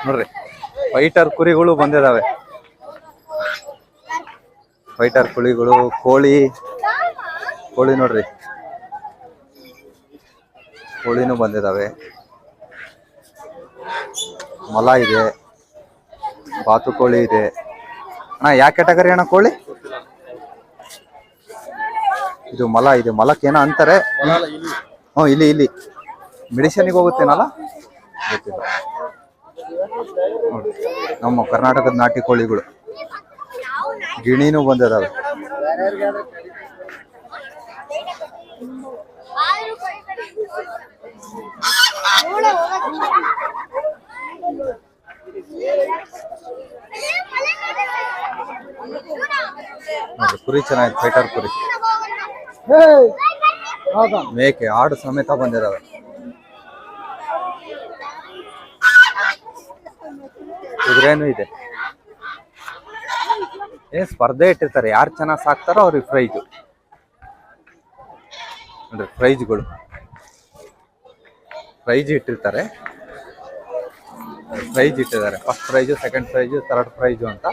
ನೋಡ್ರಿ ಫೈಟರ್ ಕುರಿಗಳು ಬಂದಿದಾವೆ. ಫೈಟರ್ ಕುರಿಗಳು, ಕೋಳಿ ನೋಡ್ರಿ, ಕೋಳಿನೂ ಬಂದಿದಾವೆ. ಮೊಲ ಇದೆ, ಬಾತುಕೋಳಿ ಇದೆ. ಅಣ್ಣ ಯಾವ ಕ್ಯಾಟಗರಿ ಅಣ್ಣ ಕೋಳಿ? ಇದು ಮೊಲ ಇದೆ. ಮೊಲಕ್ಕೆ ಏನೋ ಅಂತಾರೆ. ಇಲ್ಲಿ ಮೆಡಿಸಿನ್ಗೆ ಹೋಗುತ್ತೇನಲ್ಲ, ಗೊತ್ತಿಲ್ಲ. ನೋಡಿ ನಮ್ಮ ಕರ್ನಾಟಕದ ನಾಟಿ ಕೋಳಿಗಳು. ಗಿಣಿನೂ ಬಂದಿದಾವೆ. ಕುರಿ ಚೆನ್ನಾಗಿದೆ, ಫೈಟರ್ ಕುರಿ. ಮೇಕೆ, ಆಡು ಸಮೇತ ಬಂದಿದಾವೆ. ಕುದುರೆನೂ ಇದೆ. ಸ್ಪರ್ಧೆ ಇಟ್ಟಿರ್ತಾರೆ, ಯಾರು ಚೆನ್ನಾಗಿ ಸಾಕ್ತಾರೋ ಅವ್ರಿಗೆ ಪ್ರೈಜು. ಅಂದ್ರೆ ಪ್ರೈಜ್ಗಳು ಇಟ್ಟಿರ್ತಾರೆ. First prize, second prize, third prize ಅಂತ.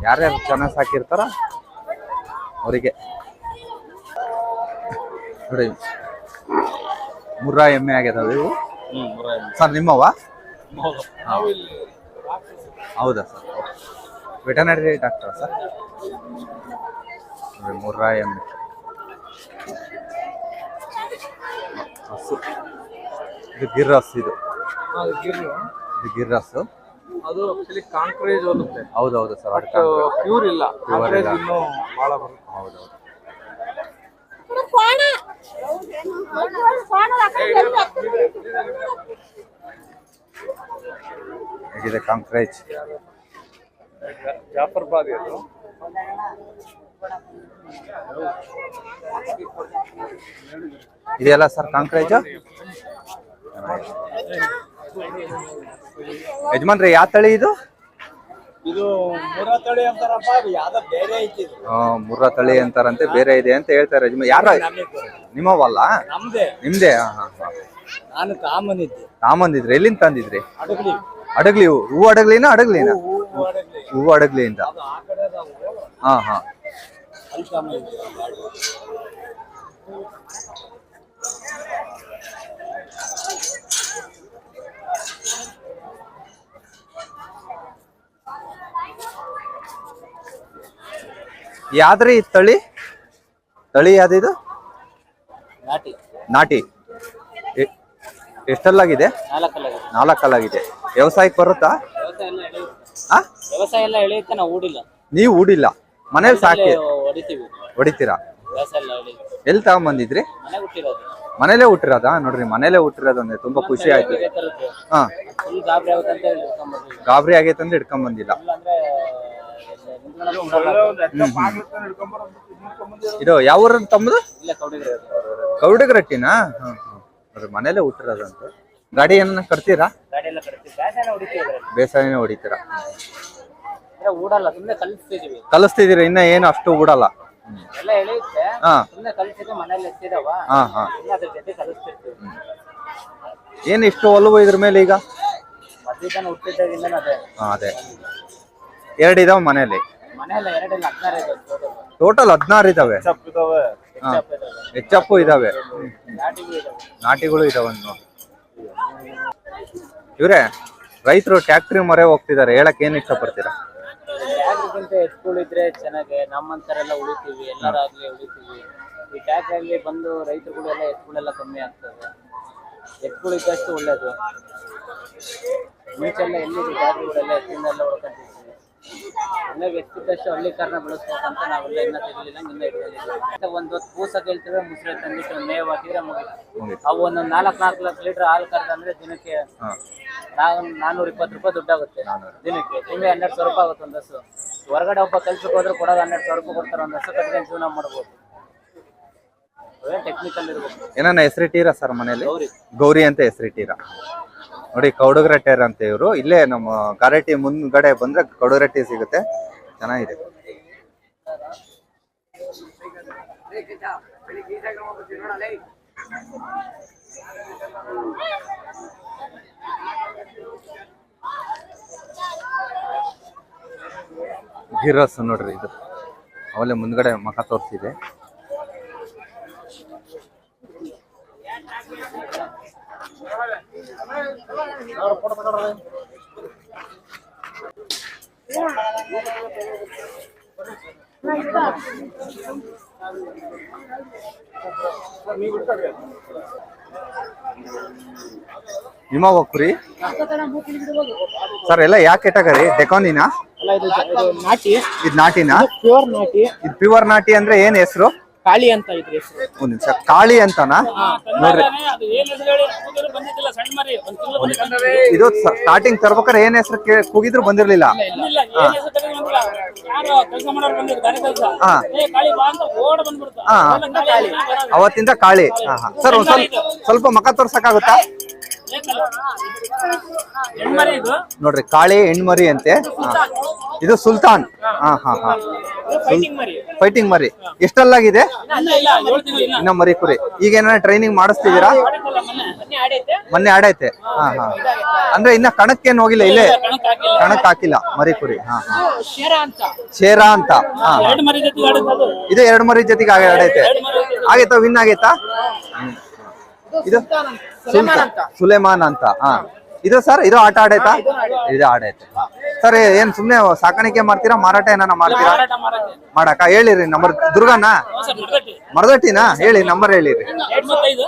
ಯಾರ್ಯಾರು ಚೆನ್ನಾಗಿ ಸಾಕಿರ್ತಾರ ಅವರಿಗೆ. ನೋಡಿ ಮುರ್ರಾ ಎಮ್ಮೆ ಆಗ್ಯದಾವೆ ಇವು. ಸರ್ ನಿಮ್ಮವ? ಹೌದಾ sir? Veterinary doctor sir? Murrah ಎಮ್ಮೆ, ಹಸು. ಇದು ಗಿರ್ರಸ್. ಇದು ಗಿರ್ರಸ್. ಅದು ಆಕ್ಚುಲಿ ಕಾಂಕ್ರೇಜ್ ಹೋಗುತ್ತೆ. ಹೌದೌದು ಸರ್, ಪ್ಯೂರ್ ಇಲ್ಲ. ಕಾಂಕ್ರೇಜ್ ಇನ್ನೂ ಬಹಳ ಬರುತ್ತೆ. ಹೌದೌದು. ಹೇಗಿದೆ ಕಾಂಕ್ರೇಜ್? ಜಾಫರ್ಬಾದಿ ಅದು. ಇದೆಯಲ್ಲ ಸರ್ ಕಾಂಕ್ರೇಜ್? ಯಜಮಾನ್ರಿ ಯಾವ ತಳಿ ಇದು? ಇದು ಮುರ್ರಾ ತಳಿ ಅಂತಾರಪ್ಪ, ಯಾವ್ದೋ ಬೇರೆ ಐತಿ. ಮುರ್ರಾ ತಳಿ ಅಂತಾರಂತೆ, ಬೇರೆ ಇದೆ ಅಂತ ಹೇಳ್ತಾರೆ ಯಜಮಾನ್. ಯಾರ ನಿಮ್ಮವಲ್ಲ? ನಿಮ್ದೇ? ನಾನು ತಾಮಂದಿದ್ರಿ. ಎಲ್ಲಿಂದ ತಂದಿದ್ರಿ? ಅಡಗ್ಲಿ. ಹೂ ಅಡಗ್ಲಿನ? ಹೂ ಅಡಗ್ಲಿಯಿಂದ. ಹಾ. ಯಾವ್ದ್ರಿ ತಳಿ ಯಾವ್ದಿದು? ನಾಟಿ. ಎಷ್ಟಲ್ಲಾಗಿದೆ? 4 ಕಲ್ಲಾಗಿದೆ. ವ್ಯವಸಾಯಕ್ಕೆ ಬರುತ್ತಾ? ವ್ಯವಸಾಯ ಎಲ್ಲ ಎಳೆಯುತ್ತೆ, ನಾವು ಹೂಡಿಲ್ಲ. ನೀವು ಹೂಡಿಲ್ಲ, ಮನೇಲಿ ಸಾಕಿ ಹೊಡಿತೀರಾ? ಎಲ್ಲಿ ತಗೊಂಬಂದಿದ್ರಿ? ಮನೇಲೆ ಹುಟ್ಟಿರೋದಾ? ನೋಡ್ರಿ, ಮನೇಲೆ ಹುಟ್ಟಿರೋದು ಅಂದ್ರೆ ತುಂಬಾ ಖುಷಿ ಆಯ್ತು. ಹಾ, ಗಾಬರಿ ಆಗೈತೆ ಅಂದ್ರೆ ಹಿಡ್ಕೊಂಡ್ ಬಂದಿಲ್ಲ. ಇದು ಯಾವ ಊರ ತಮ್ಮದು? ಕೌಡಗರಟ್ಟಿನಾ? ನೋಡ್ರಿ, ಮನೇಲೆ ಹುಟ್ಟಿರೋದಂತ. ಗಾಡಿ ಏನ ಕಟ್ತೀರಾ? ಬೇಸಾಯನೇ ಹೊಡಿತೀರಾ? ಕಲಿಸ್ತಿದೀರ? ಇನ್ನ ಏನು ಅಷ್ಟು ಊಡಲ್ಲ. ಏನ್ ಇಷ್ಟು ಒಲವು ಇದ್ರ ಮೇಲೆ ಈಗ? ಅದೇ 2 ಇದಾವೆ ಮನೇಲಿ. ಟೋಟಲ್ 16 ಇದಾವೆ. ಹೆಚ್ಚಪ್ಪು ಇದಾವೆ, ನಾಟಿಗಳು ಇದಾವೆ. ಇವ್ರೆ ರೈತರು ಟ್ಯಾಕ್ಟ್ರಿ ಮೊರೆ ಹೋಗ್ತಿದ್ದಾರೆ, ಹೇಳಕ್ ಏನ್ ಇಷ್ಟಪಡ್ತೀರಾ? ಎತ್ಕೊಳ್ಳಿದ್ರೆ ಚೆನ್ನಾಗಿ, ನಮ್ಮಂತರೆಲ್ಲ ಉಳಿತೀವಿ, ಎಲ್ಲರಾಗ್ಲಿ ಉಳಿತೀವಿ. ಈ ಟ್ಯಾಕ್ಟ್ರಿ ಅಲ್ಲಿ ಬಂದು ರೈತರುಗಳೆಲ್ಲ ಎತ್ಗಳೆಲ್ಲ ಕಮ್ಮಿ ಆಗ್ತದೆ. ಎತ್ಕೊಳ್ಳಿದ್ದಷ್ಟು ಒಳ್ಳೇದು. ಮುಂಚೆಲ್ಲ ಎಲ್ಲಿದೆ ಟ್ಯಾಕ್ಟ್ರಿಗಳೆಲ್ಲ ಎತ್ತಿನೆಲ್ಲ ಹೊಡ್ಕೊಂತಿದ್ವಿ. ಹಂಗಾಗಿ ಎತ್ತಿದ್ದಷ್ಟು ಹಳ್ಳಿ ಕಾರಣ ಬೆಳೆಸ್ಬೇಕಂತ ನಾವೆಲ್ಲ ಇನ್ನ ತೆಗಿಲಿಲ್ಲ, ಇನ್ನ ಇಟ್ಕೊಂಡಿದ್ದೀವಿ. ಒಂದ್ ಹೊತ್ತು ಕೂಸ ಕೇಳ್ತಿದ್ರೆ ಮುಸ್ರೆ ತಂದಿಟ್ಟು ಮೇವು ಹಾಕಿದ್ರೆ ಅವು ಒಂದೊಂದು 4 ಲೀಟರ್ ಹಾಲು ಕರೆದಂದ್ರೆ ದಿನಕ್ಕೆ 420 ರೂಪಾಯಿ ದುಡ್ಡಾಗುತ್ತೆ. ದಿನಕ್ಕೆ ತಿಂಗಳು 12,000 ರೂಪಾಯಿ ಆಗುತ್ತೆ ಒಂದು ಹಸು. ಹೊರಗಡೆ ಒಬ್ಬ ಕೆಲ್ಸಕ್ಕೆ ಹೋದ್ರೆ ಕೊಡೋದು 12,000 ರೂಪಾಯಿ ಕೊಡ್ತಾರೆ. ಒಂದು ಹಸು ಕಟ್ಕೊಂಡು ಜೀವನ ಮಾಡ್ಬೋದು. ಟೆಕ್ನಿಕಲ್ ಇರ್ಬೇಕು. ಏನಾನ ಹೆಸರಿಟ್ಟೀರಾ ಸರ್ ಮನೇಲಿ? ಗೌರಿ ಅಂತ ಹೆಸರಿಟ್ಟೀರಾ? ನೋಡಿ, ಕೌಡಗರಟ್ಟೆರ್ ಅಂತ ಇವರು. ಇಲ್ಲೇ ನಮ್ಮ ಕಾರಟ್ಟಿ ಮುಂದ್ಗಡೆ ಬಂದ್ರೆ ಕೌಡಗರಟ್ಟಿ ಸಿಗುತ್ತೆ. ಚೆನ್ನಾಗಿದೆ. ಗಿರಸ್ ನೋಡ್ರಿ ಇದು ಅವಲ್ಲೇ ಮುಂದ್ಗಡೆ ಮಖ ತೋರಿಸಿದೆ. ನಿಮ್ಮ ಕುರಿ ಸರ್ ಎಲ್ಲ ಯಾವ ಕೆಟಗರಿ? ಡೆಕಾನಿನಾ? ನಾಟಿ, ಇದು ನಾಟಿನಾ? ಪ್ಯೂರ್ ನಾಟಿ. ಇದು ಪ್ಯೂರ್ ನಾಟಿ ಅಂದ್ರೆ ಏನ್ ಹೆಸರು? ಕಾಳಿ ಅಂತ ಇದ್ರಿ ಹೆಸರು. ಒಂದ್ ನಿಮಿಷ, ಕಾಳಿ ಅಂತನಾ? ನೋಡ್ರಿ ಇದು ಸ್ಟಾರ್ಟಿಂಗ್ ತರ್ಬೇಕಾದ್ರೆ ಏನ್ ಹೆಸರು ಕೂಗಿದ್ರು ಬಂದಿರ್ಲಿಲ್ಲ. ಹಾ ಹಾ ಅವತ್ತಿಂದ ಕಾಳಿ. ಸರ್ ಒಂದ್ ಸ್ವಲ್ಪ ಮಖ ತೋರ್ಸಕ್ಕಾಗುತ್ತಾ? ನೋಡ್ರಿ ಕಾಳಿ ಹೆಣ್ಮರಿ ಅಂತೆ. ಇದು ಸುಲ್ತಾನ್. ಹಾ ಹಾ ಹಾ ಫೈಟಿಂಗ್ ಮರಿ. ಎಷ್ಟಲ್ಲಾಗಿದೆ? ಇನ್ನ ಮರಿ ಕುರಿ. ಈಗ ಏನಾರ ಟ್ರೈನಿಂಗ್ ಮಾಡಿಸ್ತಿದ್ದೀರಾ? ಮೊನ್ನೆ ಆಡೈತೆ. ಹಾ ಹಾ ಅಂದ್ರೆ ಇನ್ನ ಕಣಕ್ಕೇನ್ ಹೋಗಿಲ್ಲ, ಇಲ್ಲೇ ಕಣಕ್ ಹಾಕಿಲ್ಲ ಮರಿ ಕುರಿ. ಹಾ ಹಾ ಶೇರಾ ಅಂತ. ಹಾ ಇದು 2 ಮರಿ ಜೊತೆಗೆ ಆಡೈತೆ. ಆಗೈತಾ? ವಿನ್ ಆಗೈತಾ? ಇದು ಸುಲೇಮಾನ್ ಅಂತ. ಹಾ ಇದು ಸರ್ ಇದು ಆಟ ಆಡೈತಾ? ಇದು ಆಡೈತೆ. ಸರ್ ಏನ್ ಸುಮ್ನೆ ಸಾಕಾಣಿಕೆ ಮಾಡ್ತೀರಾ, ಮಾರಾಟ ಏನಾನ ಮಾಡ್ತೀರಾ? ಮಾಡಕ ಹೇಳಿರಿ ನಂಬರ್. ದುರ್ಗನ ಮರದಟ್ಟಿನಾ? ಹೇಳಿ ನಂಬರ್ ಹೇಳಿರಿ. 21.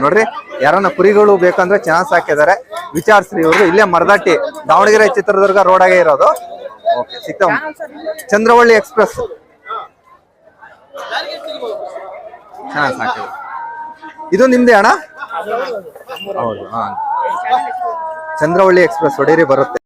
ನೋಡ್ರಿ ಯಾರನ್ನ ಕುರಿಗಳು ಬೇಕಂದ್ರೆ ಚೆನ್ನಾಗಿ ಸಾಕಿದ್ದಾರೆ, ವಿಚಾರಿಸ್ರಿ. ಇವ್ರು ಇಲ್ಲೇ ಮರದಟ್ಟಿ, ದಾವಣಗೆರೆ ಚಿತ್ರದುರ್ಗ ರೋಡಾಗೆ ಇರೋದು. ಓಕೆ ಸಿಗ್ತಾವ. ಚಂದ್ರವಳ್ಳಿ ಎಕ್ಸ್ಪ್ರೆಸ್ ಚೆನ್ನಾಗಿ ಸಾಕಿದೆ. ಇದು ನಿಮ್ದೇ ಅಣ್ಣ? ಹೌದು. ಹಾ ಚಂದ್ರವಳ್ಳಿ ಎಕ್ಸ್ಪ್ರೆಸ್ ಹೊಡೀರಿ ಬರುತ್ತೆ.